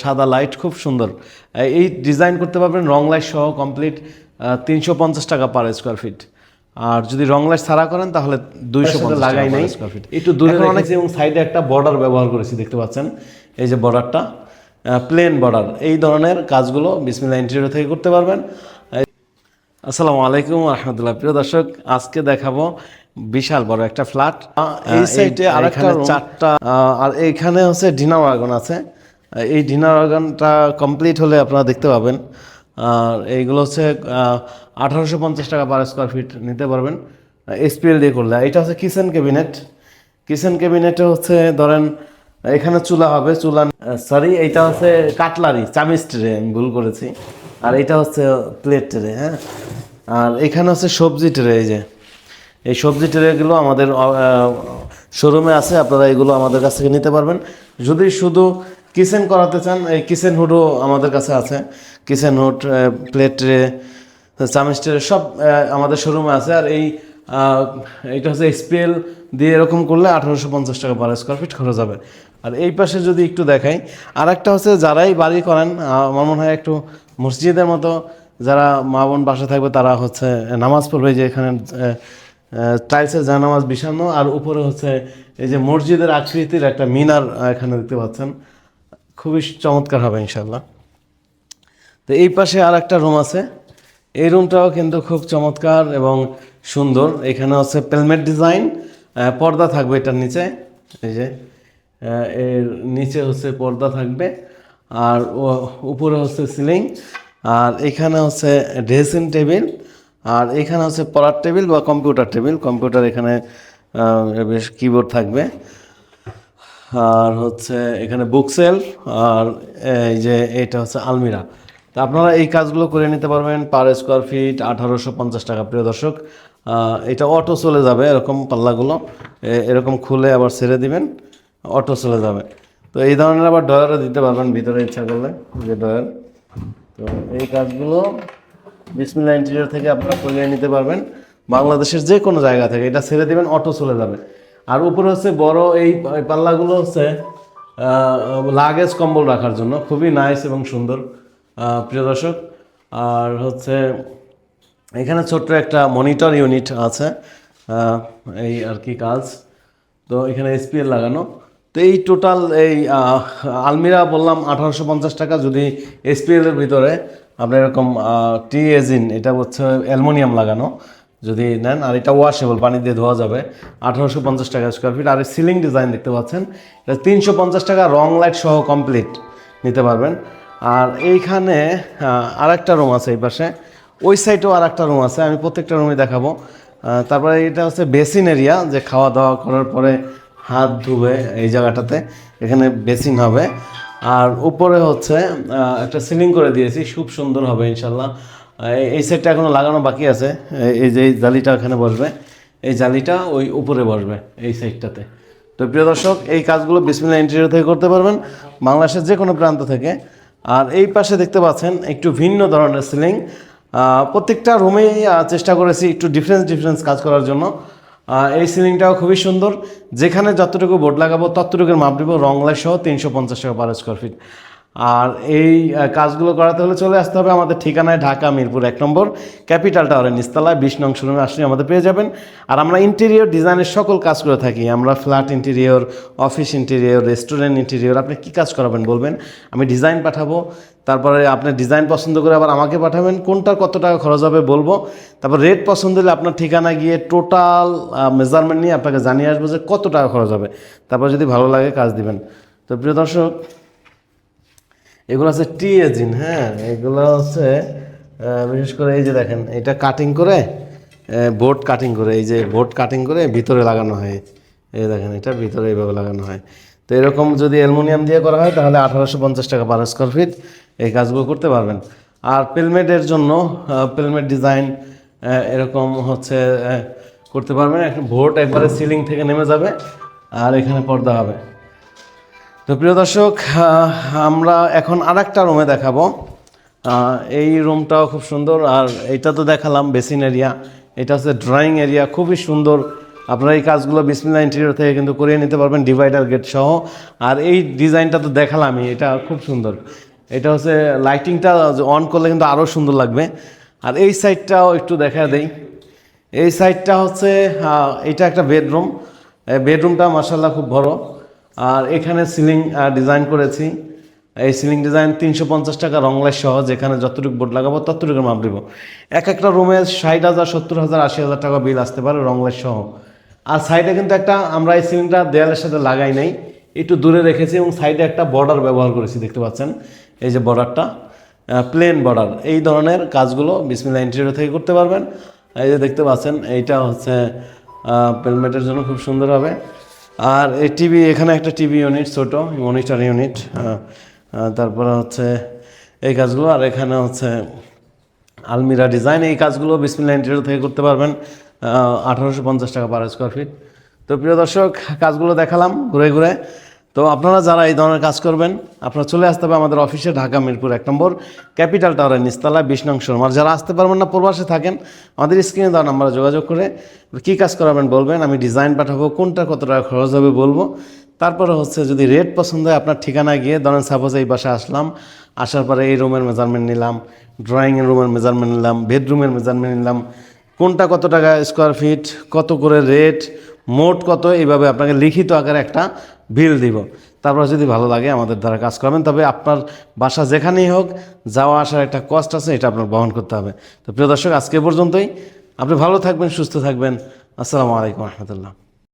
সাদা লাইট খুব সুন্দর। এই ডিজাইন করতে পারবেন রং লাইট সহ কমপ্লিট 350 টাকা পার স্কোয়ার ফিট। আর যদি রং লাইট ছাড়া করেন তাহলে 250 লাগাই নাই স্কোয়ার ফিট। একটু দূরে রেখেছি এবং সাইডে একটা বর্ডার ব্যবহার করেছি, দেখতে পাচ্ছেন এই যে বর্ডারটা, প্লেন বর্ডার। এই ধরনের কাজগুলো বিসমিল্লাহ ইন্টেরিয়র থেকে করতে পারবেন। আসসালামু আলাইকুম রাহমাতুল্লাহ। প্রিয় দর্শক, আজকে দেখাবো বিশাল বড় একটা ফ্ল্যাট। এই সাইডে আরেকটা চারটা, আর এইখানে হচ্ছে ডিনার ওয়াগন আছে। এই ডিনার ওয়াগনটা কমপ্লিট হলে আপনারা দেখতে পাবেন। আর এইগুলো হচ্ছে 1850 টাকা পার স্কোয়ার ফিট নিতে পারবেন এসপিএল দিয়ে করলে। এটা হচ্ছে কিচেন ক্যাবিনেট। কিচেন ক্যাবিনেটে হচ্ছে ধরেন এখানে চুলা হবে, চুলা সরি এইটা হচ্ছে কাটলারি, চামিচ ট্রে, আমি ভুল করেছি। আর এটা হচ্ছে প্লেট ট্রে, হ্যাঁ। আর এখানে হচ্ছে সবজি ট্রে। এই সবজি ট্রেগুলো আমাদের শোরুমে আছে, আপনারা এগুলো আমাদের কাছ থেকে নিতে পারবেন। যদি শুধু কিচেন করাতে চান, এই কিচেন হুডও আমাদের কাছে আছে। কিচেন হুড, প্লেট ট্রে, চামিচ ট্রে সব আমাদের শোরুমে আছে। আর এইটা হচ্ছে এসপিএল দিয়ে এরকম করলে 1850 টাকা পার স্কোয়ার ফিট খরচ হবে। আর এই পাশে যদি একটু দেখাই, আর একটা হচ্ছে যারাই বাড়ি করেন, আমার মনে হয় একটু মসজিদের মতো যারা মা বোন বাসা থাকবে তারা হচ্ছে নামাজ পড়বে, যে এখানে টাইলসের জায়নামাজ বিছানো, আর উপরে হচ্ছে এই যে মসজিদের আকৃতির একটা মিনার এখানে দেখতে পাচ্ছেন, খুবই চমৎকার হবে ইনশাল্লাহ। তো এই পাশে আর একটা রুম আছে, এই রুমটাও কিন্তু খুব চমৎকার এবং সুন্দর। এখানে হচ্ছে পেলমেট ডিজাইন, পর্দা থাকবে এটার নিচে, এই যে এর নিচে হচ্ছে পর্দা থাকবে, আর উপরে হচ্ছে সিলিং, আর এখানে হচ্ছে ড্রেসিং টেবিল, আর এখানে হচ্ছে পড়ার টেবিল বা কম্পিউটার টেবিল। কম্পিউটার এখানে বেশ কিবোর্ড থাকবে, আর হচ্ছে এখানে বুক সেলফ, আর এই যে এটা হচ্ছে আলমিরা। তা আপনারা এই কাজগুলো করে নিতে পারবেন পার স্কোয়ার ফিট 1850 টাকা। প্রিয় দর্শক, এটা অটো চলে যাবে, এরকম পাল্লাগুলো এরকম খুলে আবার ছেড়ে দিবেন, অটো চলে যাবে। তো এই ধরনের আবার ডয়ারও দিতে পারবেন ভিতরে ইচ্ছা করলে, যে ডয়ার। তো এই কাজগুলো বিসমিল্লাহ ইন্টেরিয়র থেকে আপনারা করিয়ে নিতে পারবেন বাংলাদেশের যে কোনো জায়গা থেকে। এটা ছেড়ে দিবেন, অটো চলে যাবে। আর উপরে হচ্ছে বড় এই পাল্লাগুলো হচ্ছে লাগেজ কম্বল রাখার জন্য, খুবই নাইস এবং সুন্দর প্রিয় দর্শক। আর হচ্ছে এখানে ছোট্ট একটা মনিটর ইউনিট আছে, এই আর কি কাজ। তো এখানে এসপিএল লাগানো। তো এই টোটাল এই আলমিরা বললাম 1850 টাকা। যদি এসপিএলের ভিতরে আপনার এরকম টি এজিন, এটা হচ্ছে অ্যালুমিনিয়াম লাগানো, যদি নেন, আর এটা ওয়াশেবল, পানি দিয়ে ধোয়া যাবে, 1850 টাকা স্কোয়ার ফিট। আর সিলিং ডিজাইন দেখতে পাচ্ছেন, এটা 350 টাকা, রং লাইট সহ কমপ্লিট নিতে পারবেন। আর এইখানে আরেকটা রুম আছে এই পাশে, ওই সাইডেও আর একটা রুম আছে, আমি প্রত্যেকটা রুমে দেখাবো। তারপরে এটা হচ্ছে বেসিন এরিয়া, যে খাওয়া দাওয়া করার পরে হাত ধুবে এই জায়গাটাতে, এখানে বেসিন হবে। আর উপরে হচ্ছে একটা সিলিং করে দিয়েছি, খুব সুন্দর হবে ইনশাল্লাহ। এই সাইডটা এখনও লাগানো বাকি আছে, এই যে এই জালিটা এখানে বসবে, এই জালিটা ওই উপরে বসবে এই সাইডটাতে। তো প্রিয় দর্শক, এই কাজগুলো বিসমিল্লাহ ইন্টেরিয়র থেকে করতে পারবেন বাংলাদেশের যে কোনো প্রান্ত থেকে। আর এই পাশে দেখতে পাচ্ছেন একটু ভিন্ন ধরনের সিলিং। প্রত্যেকটা রুমেই চেষ্টা করেছি একটু ডিফারেন্স কাজ করার জন্য। এই সিলিংটাও খুবই সুন্দর, যেখানে যতটুকু বোর্ড লাগাবো ততটুকুর মাপ দিব, রং লাইট সহ 350 টাকা পার স্কোয়ার ফিট। আর এই কাজগুলো করাতে হলে চলে আসতে হবে আমাদের ঠিকানায়, ঢাকা মিরপুর 1 নম্বর ক্যাপিটাল টাওয়ারের নিচতলায় 20 নং শোরুমে আসলে আমাদের পেয়ে যাবেন। আর আমরা ইন্টেরিয়র ডিজাইনের সকল কাজ করে থাকি। আমরা flat interior, office interior, restaurant interior, আপনি কী কাজ করাবেন বলবেন, আমি ডিজাইন পাঠাবো। তারপরে আপনি ডিজাইন পছন্দ করে আবার আমাকে পাঠাবেন, কোনটার কত টাকা খরচ হবে বলবো। তারপর রেট পছন্দ হলে আপনার ঠিকানা গিয়ে টোটাল মেজারমেন্ট নিয়ে আপনাকে জানিয়ে আসবো যে কত টাকা খরচ হবে। তারপর যদি ভালো লাগে কাজ দিবেন। তো প্রিয় দর্শক, এগুলো হচ্ছে টি এজিন, হ্যাঁ। এগুলো হচ্ছে বিশেষ করে এই যে দেখেন, এটা কাটিং করে, বোর্ড কাটিং করে, এই যে বোর্ড কাটিং করে ভিতরে লাগানো হয়, এই দেখেন এটা ভিতরে এইভাবে লাগানো হয়। তো এরকম যদি অ্যালুমিনিয়াম দিয়ে করা হয় তাহলে 1850 টাকা পার স্কোয়ার ফিট এই কাজগুলো করতে পারবেন। আর পেলমেটের জন্য পেলমেট ডিজাইন এরকম হচ্ছে করতে পারবেন। একটা বোর্ড একবারে সিলিং থেকে নেমে যাবে, আর এখানে পর্দা হবে। তো প্রিয় দর্শক, আমরা এখন আরেকটা রুমে দেখাবো। এই রুমটাও খুব সুন্দর। আর এইটা তো দেখালাম বেসিন এরিয়া, এটা হচ্ছে ড্রয়িং এরিয়া, খুবই সুন্দর আপনারা এই কাজগুলো বিসমিল্লাহ ইন্টেরিয়র থেকে কিন্তু করিয়ে নিতে পারবেন, ডিভাইডার গেট সহ। আর এই ডিজাইনটা তো দেখালামই, এটা খুব সুন্দর। এটা হচ্ছে লাইটিংটা অন করলে কিন্তু আরও সুন্দর লাগবে। আর এই সাইডটাও একটু দেখা দেই। এই সাইডটা হচ্ছে এটা একটা বেডরুম। বেডরুমটা মাশাআল্লাহ খুব বড়। আর এখানে সিলিং ডিজাইন করেছি। এই সিলিং ডিজাইন 350 টাকা রংলাইট সহ, যেখানে যতটুকু বোর্ড লাগাবো ততটুকু মাপ দিব। একটা রুমে 60,000, 70,000, 80,000 টাকা বিল আসতে পারে রংলাইট সহ। আর সাইডে কিন্তু একটা আমরা এই সিলিংটা দেয়ালের সাথে লাগাই নাই, একটু দূরে রেখেছি এবং সাইডে একটা বর্ডার ব্যবহার করেছি, দেখতে পাচ্ছেন এই যে বর্ডারটা, প্লেন বর্ডার। এই ধরনের কাজগুলো বিসমিল্লাহ ইন্টেরিয়র থেকে করতে পারবেন। এই যে দেখতে পাচ্ছেন এইটা হচ্ছে পেলমেটের জন্য খুব সুন্দর হবে। আর এই টিভি, এখানে একটা টিভি ইউনিট, ছোট মনিটর ইউনিট। তারপরে হচ্ছে এই কাজগুলো। আর এখানে হচ্ছে আলমিরা ডিজাইন। এই কাজগুলো বিসমিল্লাহ ইন্টেরিয়র থেকে করতে পারবেন 1850 টাকা পার স্কোয়ার ফিট। তো প্রিয় দর্শক, কাজগুলো দেখালাম ঘুরে ঘুরে। তো আপনারা যারা এই ধরনের কাজ করবেন, আপনারা চলে আসতে হবে আমাদের অফিসে, ঢাকা মিরপুর 1 নম্বর ক্যাপিটাল টাওয়ারের নিচতলায় 20 নং শোরুম। আর যারা আসতে পারবেন না, প্রবাসে থাকেন, আমাদের স্ক্রিনে দেওয়া নাম্বারে যোগাযোগ করে কী কাজ করাবেন বলবেন, আমি ডিজাইন পাঠাবো, কোনটা কত টাকা খরচ হবে বলবো। তারপরে হচ্ছে যদি রেট পছন্দ হয়, আপনার ঠিকানায় গিয়ে ধরেন সাপোজ এই বাসায় আসলাম, আসার পরে এই রুমের মেজারমেন্ট নিলাম, ড্রয়িং রুমের মেজারমেন্ট নিলাম, বেডরুমের মেজারমেন্ট নিলাম, কোনটা কত টাকা স্কোয়ার ফিট, কত করে রেট, মোট কত, এইভাবে আপনাকে লিখিত আকারে একটা বিল দিব। তারপর যদি ভালো লাগে আমাদের দ্বারা কাজ করবেন। তবে আপনার বাসা যেখানেই হোক, যাওয়া আসার একটা কস্ট আছে, এটা আপনার বহন করতে হবে। তো প্রিয় দর্শক, আজকে পর্যন্তই। আপনি ভালো থাকবেন, সুস্থ থাকবেন। আসসালামু আলাইকুম রহমতুল্লাহ।